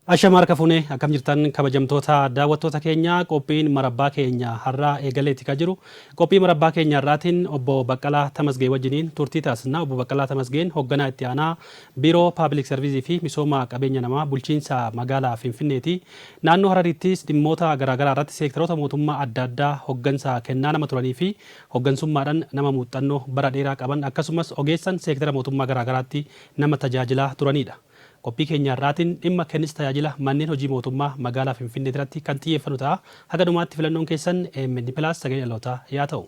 Ashamarka fune akkam jirtan kabajamtoota daawwattoota keenya qophiin marabbaa keenya har'aa eegaleetti ka jiru qophii marabbaa keenya har'aatiin obbo Baqqalaa Tamasgee wajjiniin turtii taasisna. Obbo Baqqalaa Tamasgeen hoogganaa itti aanaa biiroo paabliik sarviisii fi misooma qabeenya namaa bulchiinsa magaalaa Finfinneeti. Naannoo Hararittis dhimmoota garaagaraa irratti seektaroota mootummaa adda addaa hooggansa kennaa nama turanii fi hooggansummaadhaan nama muuxannoo bara dheeraa qaban akkasumas ogeessan seektara mootummaa garaagaraatti nama tajaajilaa turanidha. Qophii keenya irraatiin dhimma kennis tajaajila manneen hojii mootummaa magaalaa Finfinnee irratti kan xiyyeeffatu ta'a. Haga dhumaatti filannoon keessan MN+ sagalee dhalootaa yaa ta'u.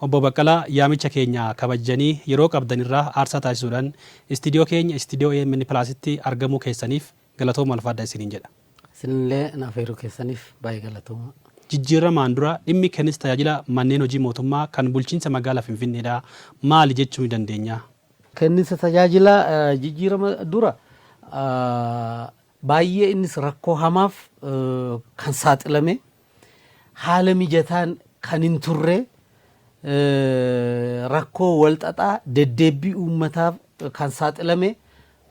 Obbo Baqqalaa yaamicha keenya kabajanii yeroo qabdan irraa aarsaa taasisuudhaan istiidiyoo keenya istiidiyoo MN+tti argamuu keessaniif galatooma alfaadda isiniin jedha. Isinillee naafeeruu keessaniif baay'ee galatooma. Jijjiiramaan dura dhimmi kennis tajaajila manneen hojii mootummaa kan bulchiinsa magaalaa Finfinneedhaa maali jechuu ni dandeenya? Kennisa tajaajila jijjiirama dura baay'ee innis rakkoo hamaaf kan saaxilame haala mijataan kan hin turre rakkoo walxaxaa deddeebbii uummataaf kan saaxilame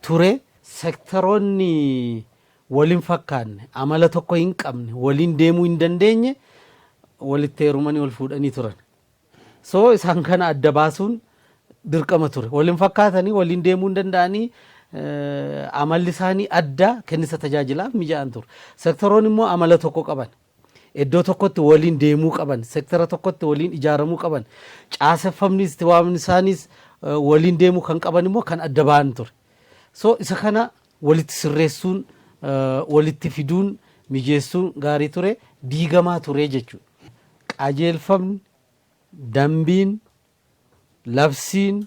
ture. Seektaroonni waliin fakkaanne amala tokko hin qabne waliin deemuu hin dandeenye walitti heerumanii wal fuudhanii turan. So isaan kana adda baasuun dirqama ture. Waliin fakkaatanii waliin deemuu hin danda'anii amalli isaanii adda kennisa tajaajilaaf mija'an ture. Seektaroonni immoo amala tokko qaban. Iddoo tokkotti waliin deemuu qaban. Seektara tokkotti waliin ijaaramuu qaban. Caaseffamnis waamni isaanis waliin deemuu kan qaban immoo kan adda ba'an ture. So isa kana walitti sirreessuun walitti fiduun mijeessuun gaarii ture. Diigamaa ture jechuudha. Qajeelfamni, dambiin, labsiin,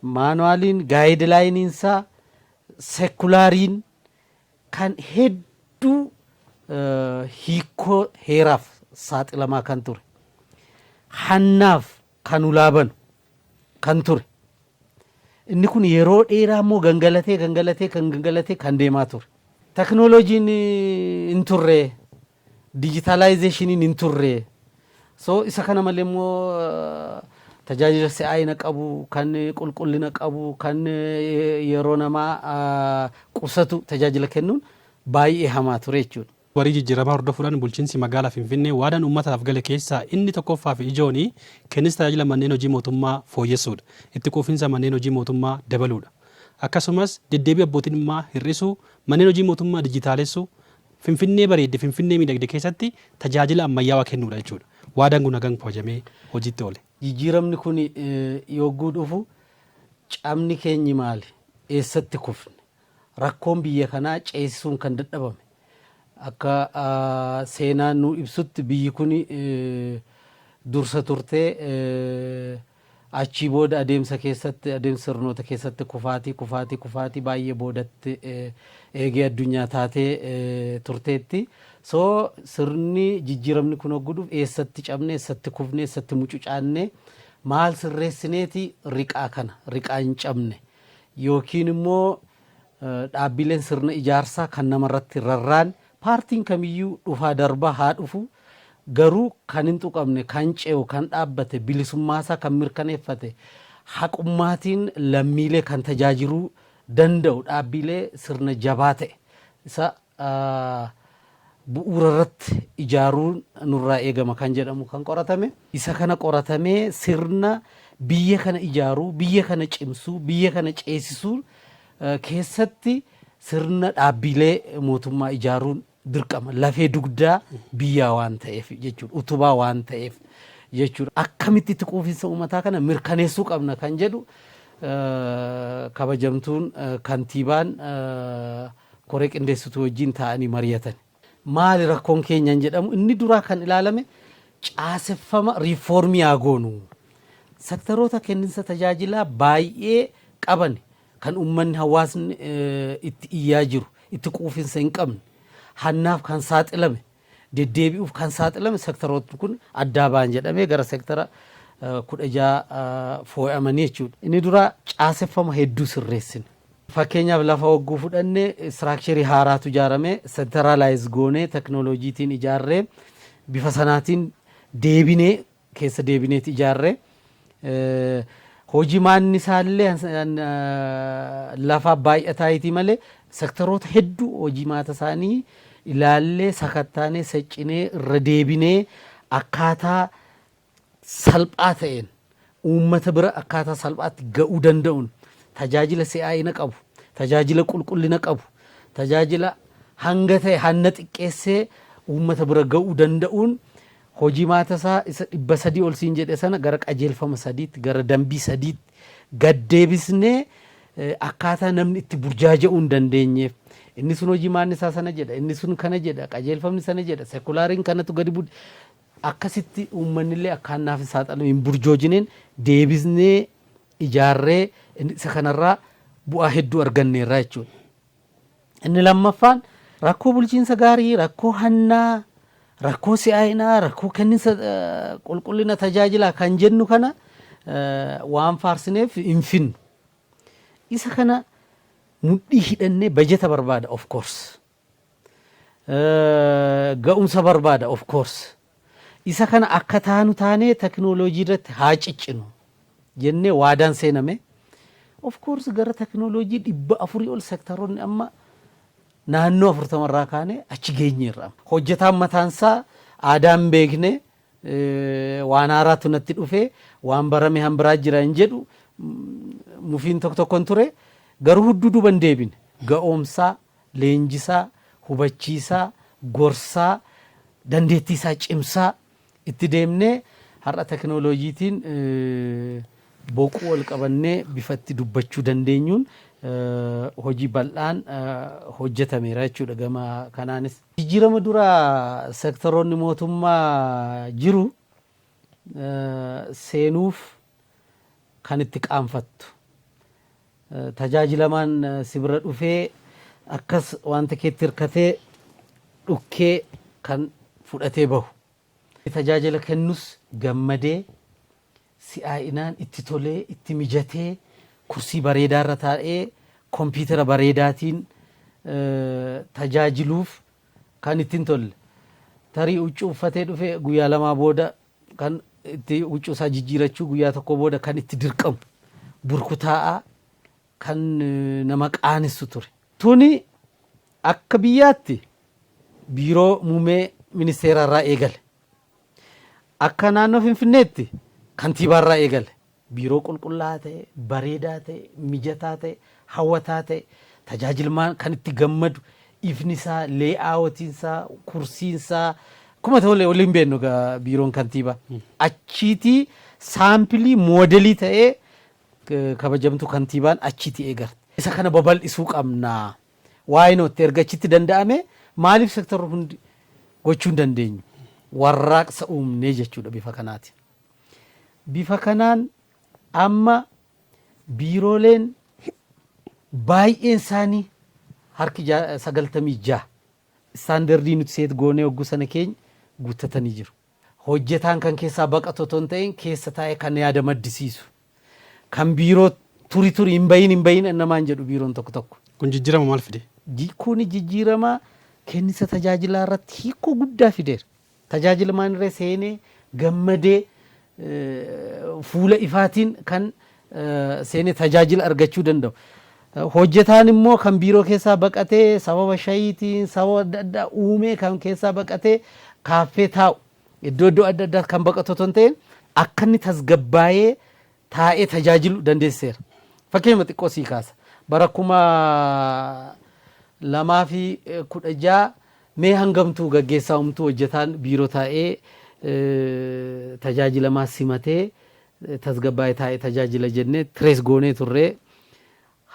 maanuwaaliin, gaayidlaayiniinsaa, seekulaariin kan hedduu hiikoo heeraaf saaxilamaa kan ture. Hannaaf kan ulaaban kan ture. Inni kun yeroo dheeraa immoo gangalatee kan deemaa ture. Teknooloojiin hin turre, dijitaalaayizeeshiniin hin turre. So isa kana malee immoo tajaajila si'aayina qabu, kan qulqullina qabu, kan yeroo namaa qusatu tajaajila kennuun baay'ee hamaa ture jechuudha. Warii jijjiiramaa hordofuudhaan bulchiinsi magaalaa Finfinnee waadaan uummataaf gale keessaa inni tokkoffaa fi ijoon kennis tajaajila manneen hojii mootummaa fooyyessuudha. Itti quufinsa manneen hojii mootummaa dabaluudha. Akkasumas deddeebii abbootiin dhimmaa hir'isuu, manneen hojii mootummaa dijitaalessuu, Finfinnee bareedde Finfinnee miidhagde keessatti tajaajila ammayyaawaa kennuudha jechuudha. Waadaan kun hagaan kabajamee hojiitti oole. Jijjiiramni kun yogguu dhufu cabni keenyi maali? Eessatti kufne? Rakkoon biyya kanaa ceesisuun kan dadhabame. Akka seenaan nu ibsutti biyyi kun dursa turtee achii booda adeemsa sirnoota keessatti kufaatii baay'ee boodatti eegee addunyaa taatee turteetti. So sirni jijjiiramni kun hogguudhuuf eessatti cabne, eessatti kufne, eessatti mucucaanne maal sirreessineeti riqaa hin cabne yookiin immoo dhaabbileen sirna ijaarsaa kan namarratti rarraan paartiin kamiyyuu dhufaa darbaa haa dhufu garuu kan hin tuqamne, kan ce'u, kan dhaabbate, bilisummaasaa kan mirkaneeffate, haqummaatiin lammiilee kan tajaajiluu danda'u dhaabbilee sirna jabaa ta'e isa bu'uura irratti ijaaruun nurraa eegama kan jedhamu kan qoratame. Isa kana qoratamee sirna biyya kana ijaaruu, biyya kana cimsuu, biyya kana ceesisuu keessatti sirna dhaabbilee mootummaa ijaaruun dirqama. Lafee dugdaa biyyaa waan ta'eef jechuudha. Utubaa waan ta'eef jechuudha. Akkamitti itti quufinsa uummataa kana mirkaneessuu qabna kan jedhu kabajamtuun kantiibaan koree qindeessituu wajjin taa'anii mari'atan. Maali rakkoon keenyaan jedhamu inni duraa kan ilaalame caaseffama riifoormii haa goonu. Seektaroota kenninsa tajaajilaa baay'ee qaban kan uummanni hawaasni itti iyyaa jiru, itti quufinsa hin qabne, hannaaf kan saaxilame, deddeebi'uuf kan saaxilame seektaroonni kun addaa ba'an jedhamee gara seektara 16 foo'amanii jechuudha. Inni duraa caaseffama hedduu sirreessine. Fakkeenyaaf lafa hogguu fudhanne istiraakcharii haaraatu ijaarame sentraalaayiz goonee teknooloojiitiin ijaarree bifa sanaatiin keessa deebineeti ijaarree hojimaan isaallee lafa baay'ataayitii malee sektaroota hedduu hojimaata isaanii ilaallee sakattaanee saccinee irra deebinee akkaataa salphaa ta'een uummata bira akkaataa salphaatti ga'uu danda'uun tajaajila si'aayina qabu, tajaajila qulqullina qabu, tajaajila hanga ta'e hanna xiqqeessee uummata bira ga'uu danda'uun hojimaata isaa isa 300 ol siin jedhe sana gara qajeelfama sadiitti gara dambii sadiitti gaddeebisnee akkaataa namni itti burjaaja'uu hin dandeenyeef inni sun hojimaan isaa sana jedha, inni sun kana jedha, qajeelfamni sana jedha, sekulaariin kanatu gadi bu'e akkasitti uummanillee akkaan naaf saaxilamu hin burjoojineen deebisnee ijaarree isa kanarraa bu'aa hedduu arganneerra jechuudha. Inni lammaffaan rakkoo bulchiinsa gaarii, rakkoo hannaa, rakkoo si'aayinaa, rakkoo kenniinsa qulqullina tajaajilaa kan jennu kana waan faarsineef hin finnu. Isa kana mudhii hidhannee bajeta barbaada of course. Ga'umsa barbaada of course. Isa kana akka taanu taanee teknooloojii irratti haa ciccinu jennee waadaan seename. Of course gara teknooloojii 400 ol sektaroonni amma naannoo 40 irraa kaane achi geenyeerra. Hojjetaan mataansaa aadaan beekne waan haaraatu natti dhufe waan barame hanbiraa jira hin jedhu mufiin tokkon ture garuu hudduu duban deebine ga'oomsaa, leenjisaa, hubachiisaa, gorsaa, dandeettiisaa cimsaa itti deemnee har'a teknooloojiitiin boquu ol qabannee bifatti dubbachuu dandeenyuun hojii bal'aan hojjetameera jechuudha gama kanaanis. Jijjiirama dura sektaroonni mootummaa jiru seenuuf kan itti qaanfattu. Tajaajilamaan sibira dhufee akkas wanta keetti hirkatee dhukkee kan fudhatee bahu. Tajaajila kennus gammadee si'aayinaan itti tolee itti mijatee kursii bareedaarra taa'ee kompiitara bareedaatiin tajaajiluuf kan ittiin tolle. Tarii huccuu uffatee dhufe guyyaa lamaa booda kan itti huccuu isaa jijjiirachuu guyyaa tokko booda kan itti dirqamu burkutaa'aa kan nama qaanessu ture. Tuni akka biyyaatti biiroo muummee ministeerarraa eegale. Akka naannoo Finfinneetti kantiibaarraa eegale. Biiroo qulqullaa'aa ta'e, bareedaa ta'e, mijataa ta'e, hawwataa ta'e, tajaajilmaan kan itti gammadu, ifni isaa, lee'aawwatiinsaa, kursiinsaa, kuma ta'e waliin beennu biiroon kantiibaa. Achiitii saampilii moodelii ta'ee kabajamtu kantiibaan achiitii eegarte. Isa kana babal'isuu qabnaa. Waa'ee nootti erga achitti danda'ame maaliif sektarri hundi gochuu hin dandeenyu? Warraaqsa uumnee jechuudha bifa kanaati. Bifa kanaan amma biirooleen baay'een isaanii harki 96 istaandardii nuti seet goonee hogguu sana keenya guuttatanii jiru. Hojjetaan kan keessaa baqatu otoo hin ta'in keessa taa'ee kan yaada maddisiisu. Kan biiroo turi hin bayin namaan jedhu biiroon tokko. Kun jijjiirama maal fide? Kun jijjiirama kennisa tajaajilaa irratti hiikoo guddaa fideera. Tajaajila maanirree seenee gammadee fuula ifaatiin kan seenee tajaajila argachuu danda'u. Hojjetaan immoo kan biiroo keessaa baqatee sababa shayiitiin sababa adda addaa uumee kan keessaa baqatee kaaffee taa'u iddoo adda addaa kan baqatu otoo hin ta'in akka inni tasgabbaa'ee taa'ee tajaajilu dandeesseera. Fakkeenya xiqqoo sii kaasa. Bara 2016 mee hangamtuu gaggeessaa humtuu hojjetaan biiroo taa'ee tajaajilamaa simatee tasgabbaa'ee taa'ee tajaajila jennee tirees goonee turree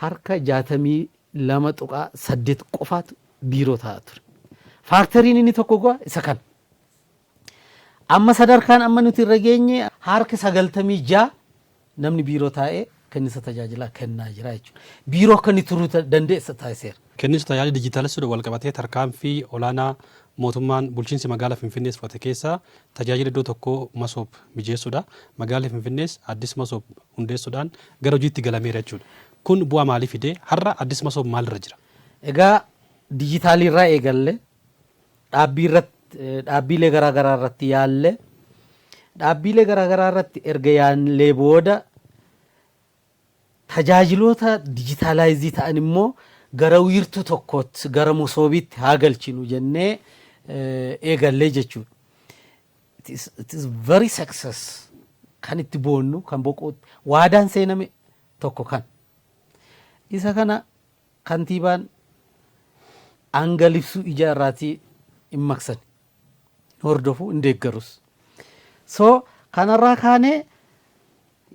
harka 62.8 qofaatu biiroo taa'aa ture. Faaktoriin inni tokko go'a isa kan. Amma sadarkaan amma nuti irra geenye harka 96 namni biiroo taa'ee kennisa tajaajilaa kennaa jira jechuudha. Biiroo akka inni turuu dandeessa taasiseera. Kennisa tajaajila dijitaalessuudha wal qabatee tarkaanfii olaanaa mootummaan bulchiinsi magaalaa Finfinnees fudhate keessaa tajaajila iddoo tokko masoob mijeessuudha. Magaalaa Finfinnees addis masoob hundeessuudhaan gara hojiitti galameera jechuudha. Kun bu'aa maalii fidee har'a addis masoob maalirra jira? Egaa dijitaalii irraa eegalle dhaabbiilee garaagaraa irratti yaalle dhaabbiilee garaagaraa irratti erga yaallee booda tajaajiloota dijitaalaayizii ta'an immoo gara wiirtuu tokkootti gara Masoobiitti haa galchinu jennee eegallee jechuudha. It is very success kan itti boonnu kan boqootti waadaan seename tokko kan isa kana kantiibaan angalibsuu ijaarraatii hin maqsan hordofu hin deeggarus. So kanarraa kaanee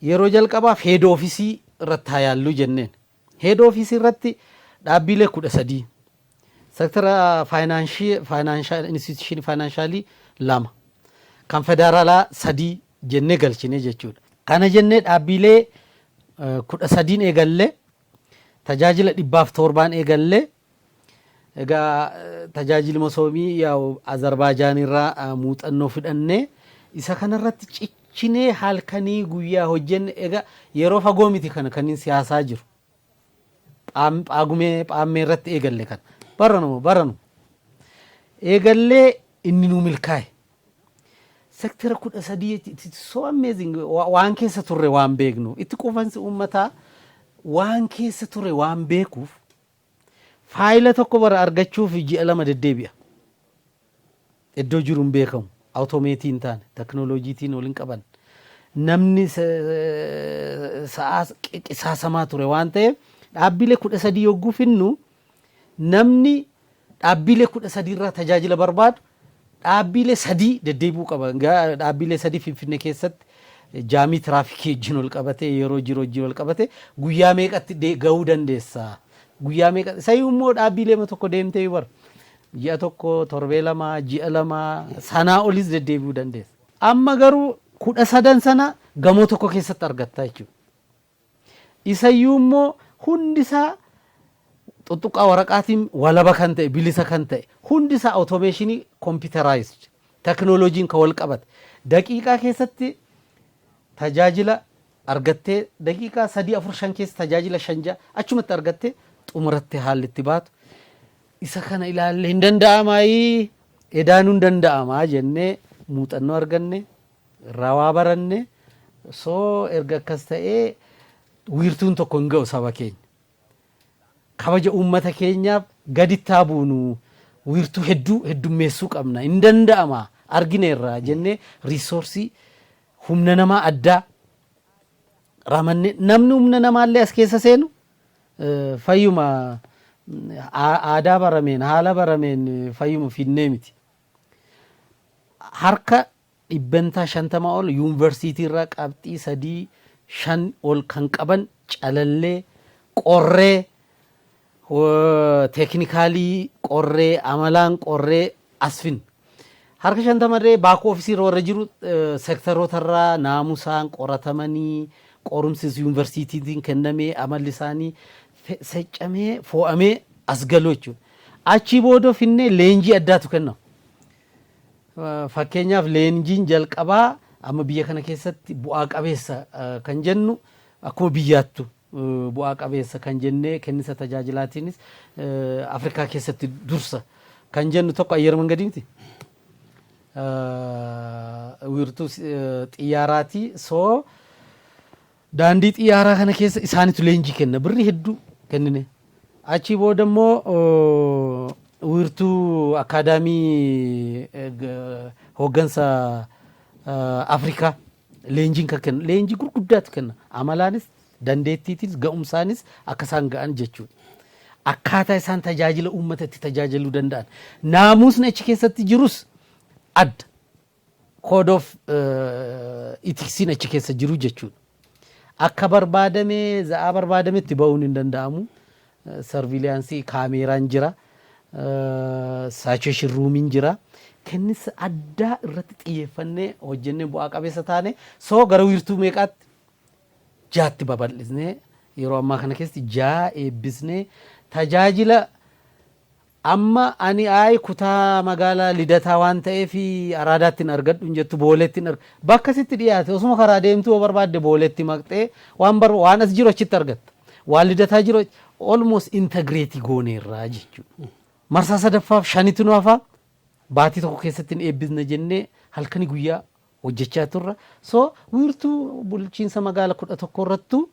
yeroo jalqabaaf head office irratti haa yaallu jenneen. Head office irratti dhaabbilee 13 sektara financial institution financially 2 kan federaalaa 3 jennee galchine jechuudha. Kana jennee dhaabbilee 13 eegalle tajaajila 707 eegalle egaa tajaajila Masoomii yaa'u Azerbaijaan irraa muuxannoo fudhannee isa kanarratti ciccinee halkanii guyyaa hojjenne egaa yeroo fagoo miti kana kan siyaasaa jiru. Phaagumee irratti eegalle kan baranu eegallee inni nu milkaa'e. Sektara 13 so amazing waan keessa turre waan beeknu itti quufansi uummataa waan keessa turre waan beekuuf faayila tokko bara argachuuf ji'a 2 deddeebi'a. Iddoo jiru hin beekamu awutoomeetiin taane teknooloojiitiin waliin qaban namni qisaasamaa ture waan ta'eef dhaabbilee 13 yogguu finnu namni dhaabbilee 13 irraa tajaajila barbaadu dhaabbilee 3 deddeebi'uu qaba. Dhaabbilee 3 Finfinnee keessatti jaamii tiraafikii wajjin wal qabate yeroo jiru wajjin wal qabate guyyaa meeqatti gahuu dandeessa? Guyyaa meeqa sayyuu immoo dhaabbilee tokko deemtee bar ji'a tokko torbee 2 ji'a 2 sanaa olis deddeebi'uu dandeessa. Amma garuu 13 sana gamoo tokko keessatti argatta jechuudha. Isayyuu immoo hundisaa tuttuqaa waraqaatiin walaba kan ta'e bilisa kan ta'e hundisaa automation computerized teknooloojiin kan wal qabate daqiiqaa keessatti tajaajila argattee daqiiqaa 3-4 keessa tajaajila 5 achumatti argattee xumurattee haalli itti baatu isa kana ilaalle hin danda'amaayi edaanuu hin danda'amaa jennee muuxannoo arganne rawaa baranne soo erga akkas ta'ee wiirtuun tokko hin ga'u saba keenya. Kabaja uummata keenyaaf gaditti haa buunu wiirtuu heddummeessuu qabna hin danda'ama argineerra jennee riisoorsii humna namaa addaa ramanne namni humna namaallee as keessa seenu fayyuma aadaa barameen haala barameen fayyuma finnee miti. Harka 50 ol yuunivarsiitii irraa qabxii 3-5 ol kan qaban calallee qorree teknikaalii qorree amalaan qorree asfin harka 50 irree baakoo ofiisii warra jiru sektaroota irraa naamusaan qoratamanii qorumsis yuunivarsiitiitiin kennamee amalli isaanii seccamee fo'amee as galuu jechuudha. Achi booda finnee leenjii addaatu kenna. Fakkeenyaaf leenjiin jalqabaa amma biyya kana keessatti bu'aa qabeessa kan jennu akkuma biyyaattu bu'aa qabeessa kan jennee kennisa tajaajilaatiinis Afrikaa keessatti dursa kan jennu tokko ayyar mangadiiti. Wiirtuu xiyyaaraati soo daandii xiyyaaraa kana keessa isaanitu leenjii kenna birrii hedduu kennine. Achi booda immoo wiirtuu akaadaamii hooggansa Afrikaa leenjiin kan kenna leenjii gurguddaatu kenna amalaanis dandeettiitis ga'umsaanis akka isaan ga'an jechuudha. Akkaataa isaan tajaajila uummata itti tajaajiluu danda'an naamusni achi keessatti jirus adda code of ethics'n achi keessa jiru jechuudha. Akka barbaadamee za'aa barbaadametti ba'uun hin danda'amu. Surveillance kaameeraan jira saturation roomiin jira kennisa addaa irratti xiyyeeffannee hojjennee bu'aa qabeessa taane soo gara wiirtuu meeqaatti jaatti babal'isnee yeroo ammaa kana keessatti jaa eebbisnee tajaajila amma ani kutaa magaalaa Lidataa waan ta'eef Araadaatti hin argadhu hin jettu Booleetti hin argadhu bakka sitti dhiyaate osuma karaa deemtuu barbaadde Booleetti maqxee waan as jiru achitti argatta waan Lidataa jiru almost integrate gooneerraa jechuudha. Marsaa sadaffaaf 5tu nu hafa baatii tokko keessatti hin eebbisna jennee halkanii guyyaa hojjechaa turra. So wiirtuu bulchiinsa magaalaa 11 irrattu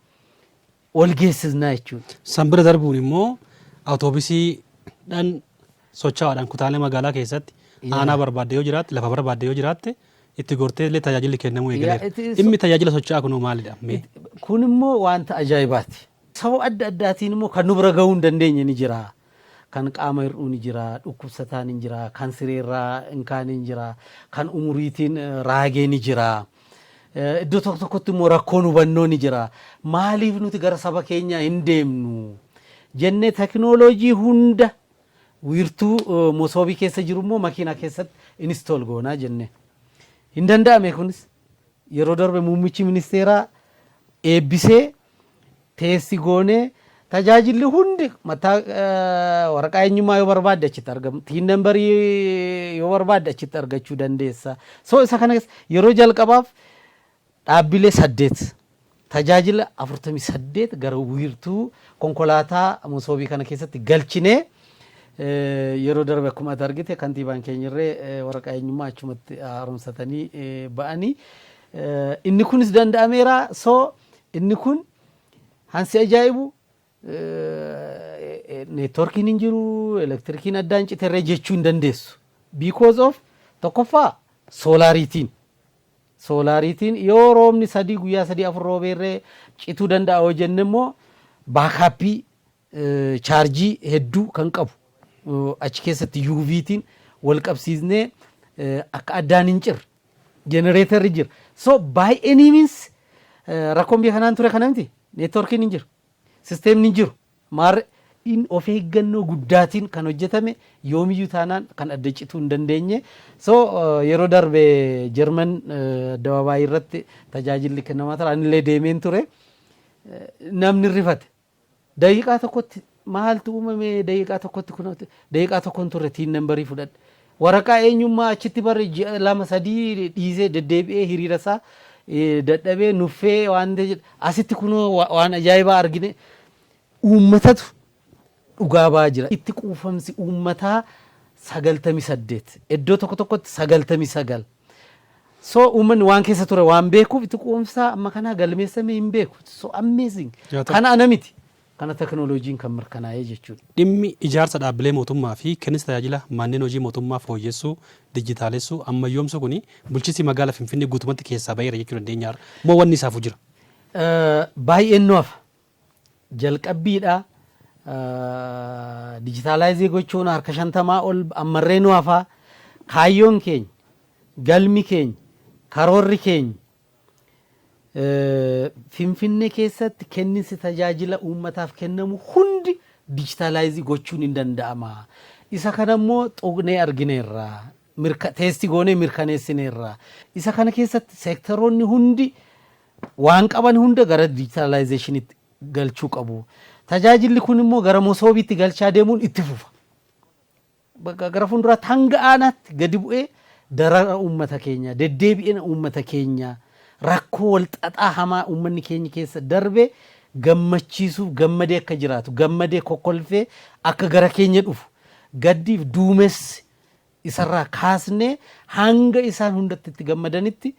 ol geessisnaa jechuudha. Sanbira darbuun immoo awutoobisiidhaan socho'aadhaan kutaalee magaalaa keessatti aanaa barbaadde yoo jiraatte lafa barbaadde yoo jiraatte itti gortee illee tajaajilli kennamuu eegaleera. Dhimmi tajaajila socho'aa kun maalidha? Kun immoo wanta ajaa'ibaati. Sababa adda addaatiin immoo kan nu bira gahuu hin dandeenye ni jira. Kan qaama hir'uu ni jira, dhukkubsataan ni jira, kan sireerraa hin kaane ni jira, kan umuriitiin raagee ni jira. Iddoo tokko tokkotti immoo rakkoon hubannoo ni jira. Maaliif nuti gara saba keenyaa hin deemnu jennee teknooloojii hunda wiirtuu Mosoobii keessa jiru immoo makiinaa keessatti inistool goonaa jenne. Hin danda'ame kunis yeroo darbe muummichi ministeeraa eebbisee teessi goonee tajaajilli hundi mataa waraqaa eenyummaa yoo barbaadde achitti argamu. Tiin nambarii yoo barbaadde achitti argachuu dandeessa. So isa kana yeroo jalqabaaf dhaabbilee 8 tajaajila 48 gara wiirtuu konkolaataa Mosoobii kana keessatti galchinee yeroo darbe akkuma argite kantiibaan keenyarree waraqaa eenyummaa achumatti haaromsatanii ba'anii inni kunis danda'ameera. So inni kun hansi ajaa'ibu neetworkiin hin jiru, elektirikiin addaan citerree jechuu hin dandeessu. Because of tokkoffaa soolaariitiin yoo roobni 3 guyyaa 3-4 roobeerree cituu danda'a yoo jenne immoo baakaappii chaarjii hedduu kan qabu achi keessatti UVtiin wal qabsiisnee akka addaan hin cirre jenereetarri jira. So by any means rakkoon biyya kanaan ture kana miti. Neetworkiin hin jiru, sisteemni hin jiru. Maar of eeggannoo guddaatiin kan hojjetame yoomiyyuu taanaan kan adda cituu hin dandeenye. So yeroo darbe Jarman dabaabaa irratti tajaajilli kennamaa ture. Anillee deemeen ture. Namni rifate. Daqiiqaa tokkotti maaltu uumame daqiiqaa tokkotti kunuuti daqiiqaa tokkoon turre tiin nambarii fudhadhe. Waraqaa eenyummaa achitti barre 2-3 dhiisee deddeebi'ee hiriira isaa dadhabee nuffee waan asitti kunoo waan ajaa'ibaa argine uummatatu dhugaa ba'aa jira. Itti quufamsi uummataa 98 iddoo tokko tokkotti 99. So uummanni waan keessa ture waan beekuuf itti quufamsaa amma kanaa galmeessamee hin beeku. So amazing. Kana ana miti. Kana teknooloojiin kan mirkanaa'ee jechuudha. Dhimmi ijaarsa dhaabbilee mootummaa fi kennis tajaajila manneen hojii mootummaa fooyyessuu, dijitaalessuu, ammayyoomsuu kuni bulchiinsi magaalaa Finfinnee guutumatti keessaa baheera jechuu dandeenya. Moo wanni isaafuu jira? Baay'een nuuf jalqabbiidha. Dijitaalaayizii gochuun harka 50 ol ammarree nuufaa kaayyoon keenya, galmi keenya, karoorri keenya Finfinnee keessatti kenninsi tajaajila uummataaf kennamu hundi dijitaalaayizii gochuun hin danda'ama. Isa kana immoo xuqnee argineerra. Teesti goonee mirkaneessineerra. Isa kana keessatti seektaroonni hundi waan qaban hunda gara dijitaalaayizeeshiniitti galchuu qabu. Tajaajilli kun immoo gara Mosoobiitti galchaa deemuun itti fufa. Gara fuulduraatti hanga aanaatti gadi bu'ee darara uummata keenya, deddeebi'ina uummata keenya, rakkoo wal xaxaa hamaa uummanni keenya keessa darbe gammachiisuuf gammadee akka jiraatu, gammadee kokkolfee akka gara keenya dhufu, gaddiif duumessi isarraa kaasnee hanga isaan hundatti itti gammadanitti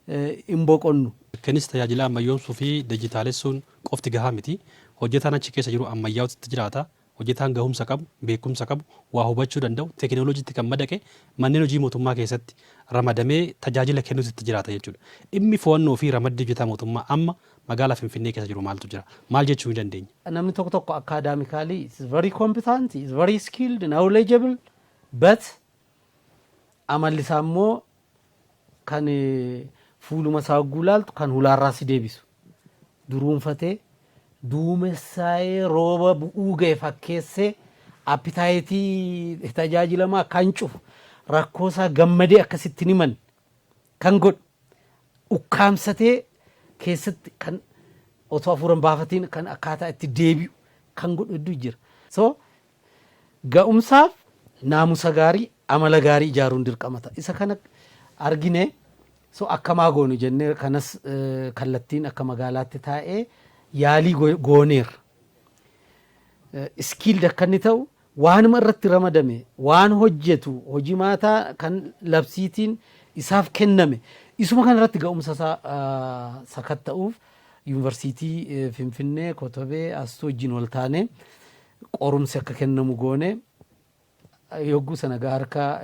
hin boqonnu. Kennis tajaajila ammayyoomsuu fi dijitaalessuun qofti gahaa miti. Hojjetaan achi keessa jiru ammayyaa'utti jiraata. Hojjetaan gahumsa qabu, beekumsa qabu, waa hubachuu danda'u, teekinooloojiitti kan madaqe manneen hojii mootummaa keessatti ramadamee tajaajila kennuutti jiraata jechuudha. Dhimmi fo'annoo fi ramaddi hojjetaa mootummaa amma magaalaa Finfinnee keessa jiru maaltu jira? Maal jechuu ni dandeenya? Namni tokko tokko akaadaamikaalii is very competent, is very skilled, knowledgeable, but amalli isaa immoo kan fuuluma isaa hogguu laaltu kan hulaarraa si deebisu. Duruunfatee duumessaa'ee rooba bu'uu ga'e fakkeessee appitaayitii tajaajilamaa kan cufu rakkoosaa gammadee akkasitti himan kan godhu ukkaamsatee keessatti kan otoo hafuuran baafatiin kan akkaataa itti deebi'u kan godhu hedduu jira. So ga'umsaaf naamusa gaarii amala gaarii ijaaruun dirqamata. Isa kana argine so akkamaa goonu jennee kanas kallattiin akka magaalaatti taa'ee yaalii gooneer. Iskiildi akka inni ta'u waanuma irratti ramadame waan hojjetu hojii maataa kan labsiitiin isaaf kenname isuma kana irratti ga'umsa isaa sakatta'uuf yuunivarsiitii Finfinnee Kotobee Astuu wajjin wal taane qorumsi akka kennamu goone yogguu sana harka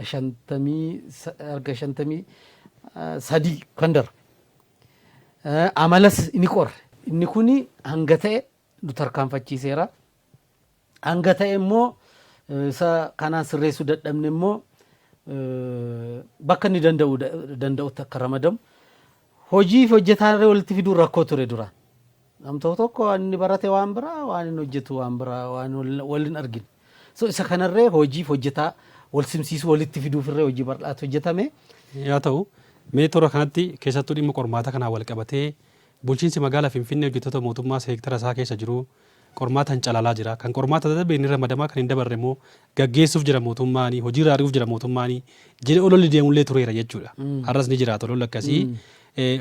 53 kan darbe. Amalas inni qorre inni kuni hanga ta'e nu tarkaanfachiiseera. Hanga ta'e immoo isa kanaan sirreessuu dadhabne immoo bakka inni danda'utti akka ramadamu hojii fi hojjetaan walitti fiduu rakkoo ture duraan. Namni tokko waan inni barate waan biraa waan inni hojjetu waan biraa waan waliin argine. So isa kanarree hojii fi hojjetaa wal simsiisuu walitti fiduufirree hojii bal'aatu hojjetame. Yaa ta'u mee toora kanatti keessattuu dhimma qormaata kanaa wal qabatee bulchiinsi magaalaa Finfinnee hojjettoota mootummaa seektara isaa keessa jiru qormaataan calalaa jira. Kan qormaata dadhabee inni ramadamaa kan hin dabarre immoo gaggeessuuf jira mootummaanii hojii raari'uuf jira mootummaanii jedhee ololli deemullee tureera jechuudha. Har'as ni jiraata ololli akkasii.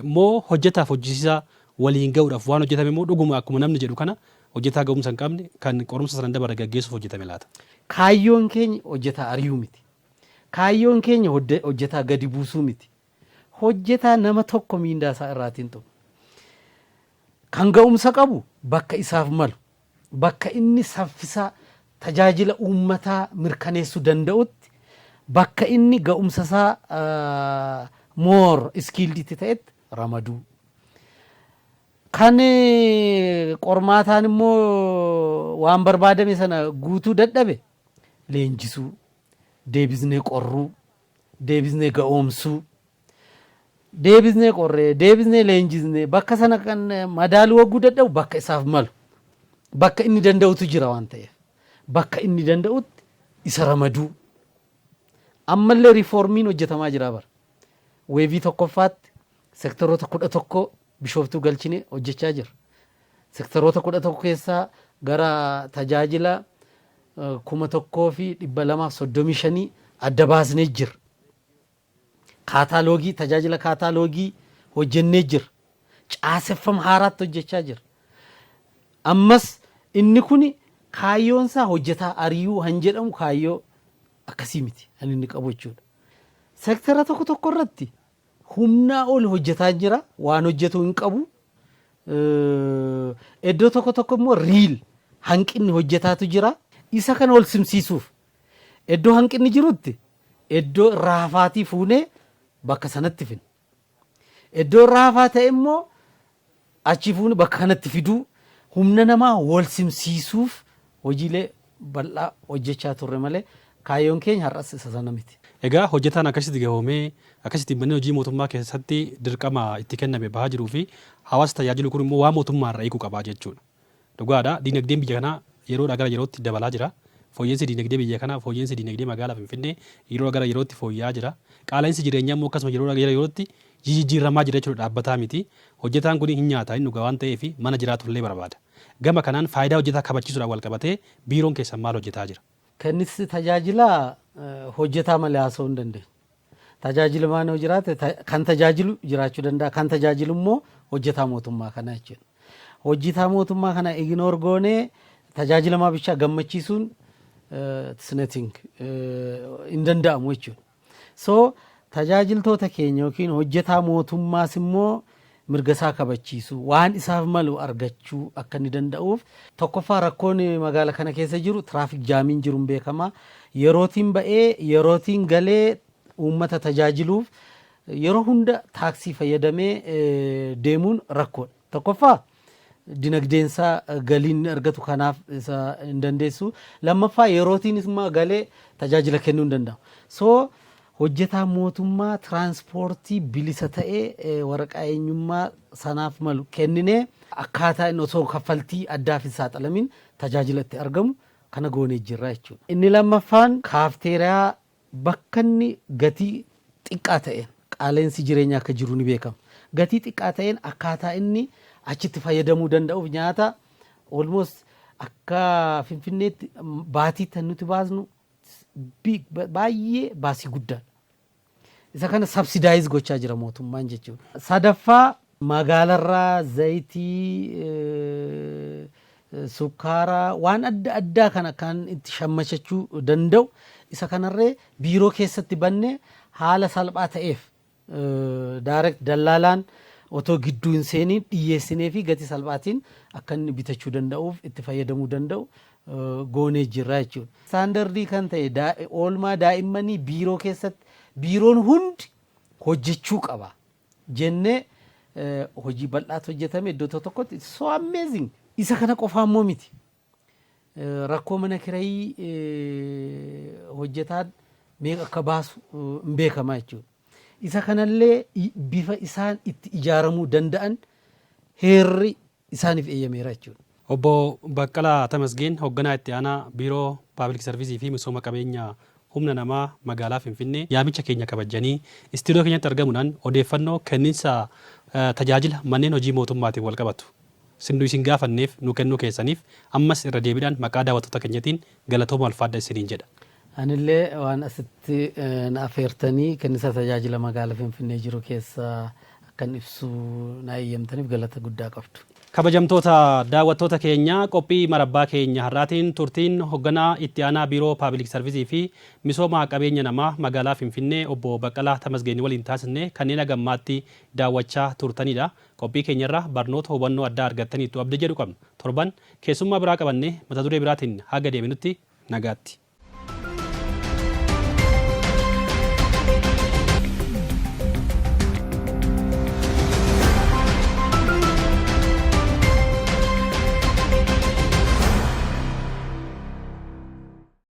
Moo hojjetaaf hojjisiisaa waliin ga'uudhaaf waan hojjetame immoo dhuguma akkuma namni jedhu kana hojjetaa ga'umsa hin qabne kan qorumsa sana dabarre gaggeessuuf hojjetame laata. Kaayyoon keenya hojjetaa ari'uu miti. Kaayyoon keenya hojjetaa gadi buusuu miti. Hojjetaa nama tokko miindaa isaa irraatiin ta'u. Kan ga'umsa qabu bakka isaaf malu bakka inni saffisaa tajaajila uummataa mirkaneessuu danda'utti bakka inni ga'umsa isaa more skilled ta'etti ramaduu. Kan qormaataan immoo waan barbaadame sana guutuu dadhabe leenjisuu, deebisnee qorruu, deebisnee ga'oomsuu, deebisnee qorree, deebisnee leenjisnee bakka sana kan madaaluu wagguu dadhabu bakka isaaf malu bakka inni danda'utu jira waan ta'eef bakka inni danda'utti isa ramaduu. Ammallee riiformiin hojjetamaa jira bara. Weevii tokkoffaatti sektoroota 11 Bishooftuu galchine hojjechaa jira. Sektoroota 11 keessaa gara tajaajila 1235 adda baasnee jira. Kaataaloogii tajaajila kaataaloogii hojjennee jira. Caaseffama haaraatti hojjechaa jira. Ammas inni kuni kaayyoon isaa hojjetaa ari'uu han jedhamu kaayyoo akkasii miti kan inni qabu jechuudha. Sektara tokko irratti humnaa ol hojjetaa jira waan hojjetu hin qabu. Iddoo tokko immoo riil hanqinni hojjetaatu jira. Isa kana ol simsiisuuf iddoo hanqinni jirutti iddoo raafaatii fuunee bakka sanatti finna. Iddoo raafaa ta'e immoo achi fuunee bakka kanatti fiduu humna namaa wal simsiisuuf hojiilee bal'aa hojjechaa turre malee kaayyoon keenya har'as isa sana miti. Egaa hojjetaan akkasitti gahoomee akkasitti manni hojii mootummaa keessatti dirqama itti kenname bahaa jiruu fi hawaasa tajaajilu kun immoo waa mootummaa irraa eeguu qabaa jechuudha. Dhugaadha diinagdeen biyya kanaa yeroodhaa gara yerootti dabalaa jira. Fooyyeensi diinagdee biyya kanaa fooyyeensi diinagdee magaalaa Finfinnee yeroo gara yerootti fooyya'aa jira. Qaala'insi jireenyaa immoo akkasuma yeroodhaa gara yerootti jijjiiramaa jira jechuudha dhaabbataa miti. Hojjetaan kun hin nyaata hin dhugaa waan ta'eef mana jiraatullee barbaada. Gama kanaan faayidaa hojjetaa kabachiisuudhaan wal qabatee biiroon keessan maal hojjetaa jira? Kennis tajaajila hojjetaa malee haasa'uu hin dandeenye. Tajaajila maal jiraate kan tajaajilu jiraachuu danda'a. Kan tajaajilu immoo hojjetaa mootummaa kana jechuudha. Hojjetaa mootummaa kana ignore goonee tajaajila maa bichaa gammachiisuun tisneting hin danda'amu jechuudha. So tajaajiltoota keenya yookiin hojjetaa mootummaas immoo mirga isaa kabachiisu waan isaaf malu argachuu akka inni danda'uuf tokkoffaa rakkoon magaalaa kana keessa jiru tiraafik jaamiin jiruun beekama. Yerootiin ba'ee yerootiin galee uummata tajaajiluuf yeroo hunda taaksii fayyadamee deemuun rakkoodha. Tokkoffaa dinagdeensaa galiin argatu kanaaf isa hin dandeessu. Lammaffaa yerootiinis immoo galee tajaajila kennuu hin danda'u. So hojjetaa mootummaa tiraanspoortii bilisa ta'ee waraqaa eenyummaa sanaaf malu kenninee akkaataa inni osoo kaffaltii addaaf hin saaxilamin tajaajila itti argamu kana goonee jirra jechuudha. Inni lammaffaan kaafteeriyaa bakka inni gatii xiqqaa ta'een qaala'insi jireenyaa akka jiru ni beekama. Gatii xiqqaa ta'een akkaataa inni achitti fayyadamuu danda'uuf nyaata almost akka Finfinneetti baatiitti nuti baasnu baay'ee baasii guddaa. Isa kana subsidize gochaa jira mootummaan jechuudha. Sadaffaa magaalarraa zayitii, sukkaaraa waan adda addaa kana kan itti shammachachuu danda'u isa kanarree biiroo keessatti bannee haala salphaa ta'eef direct dallaalaan otoo gidduu hin seeniin dhiyyeessinee fi gatii salphaatiin akka inni bitachuu danda'uuf itti fayyadamuu danda'u goonee jirra jechuudha. Istaandardii kan ta'e oolmaa daa'immanii biiroo keessatti biiroon hundi hojjechuu qaba jennee hojii bal'aatu hojjetame iddoo tokkotti so amazing. Isa kana qofaa immoo miti. Rakkoo mana kirayii hojjetaan meeqa akka baasu hin beekama jechuudha. Isa kanallee bifa isaan itti ijaaramuu danda'an heerri isaaniif eeyyameera jechuudha. Obbo Baqqalaa Tamasgeen hoogganaa itti aanaa biiroo paabliik sarviisii fi misooma qabeenya humna namaa magaalaa Finfinnee yaamicha keenya kabajanii istiidiyoo keenyatti argamuudhaan odeeffannoo kenniinsa tajaajila manneen hojii mootummaatiin wal qabatu sinduu isin gaafanneef nu kennuu keessaniif ammas irra deebiidhaan maqaa daawwattoota keenyatiin galatooma ulfaadha isiniin jedha. Anillee waan asitti na affeertanii kenniinsa tajaajila magaalaa Finfinnee jiru keessa akkan ibsu na eeyyamtaniif galata guddaa qabdu. Kabajamtoota daawwattoota keenya qophii marabbaa keenya har'aatiin turtiin hoogganaa itti aanaa biiroo paabliik sarviisii fi misooma qabeenya namaa magaalaa Finfinnee obbo Baqqalaa Tamasgeen waliin taasisne kanneen hagammaatti daawwachaa turtanidha. Qophii keenyarraa barnoota hubannoo addaa argattaniitu abdii jedhu qabna. Torban keessummaa biraa qabannee mata duree biraatiin haga deebinutti nagaatti.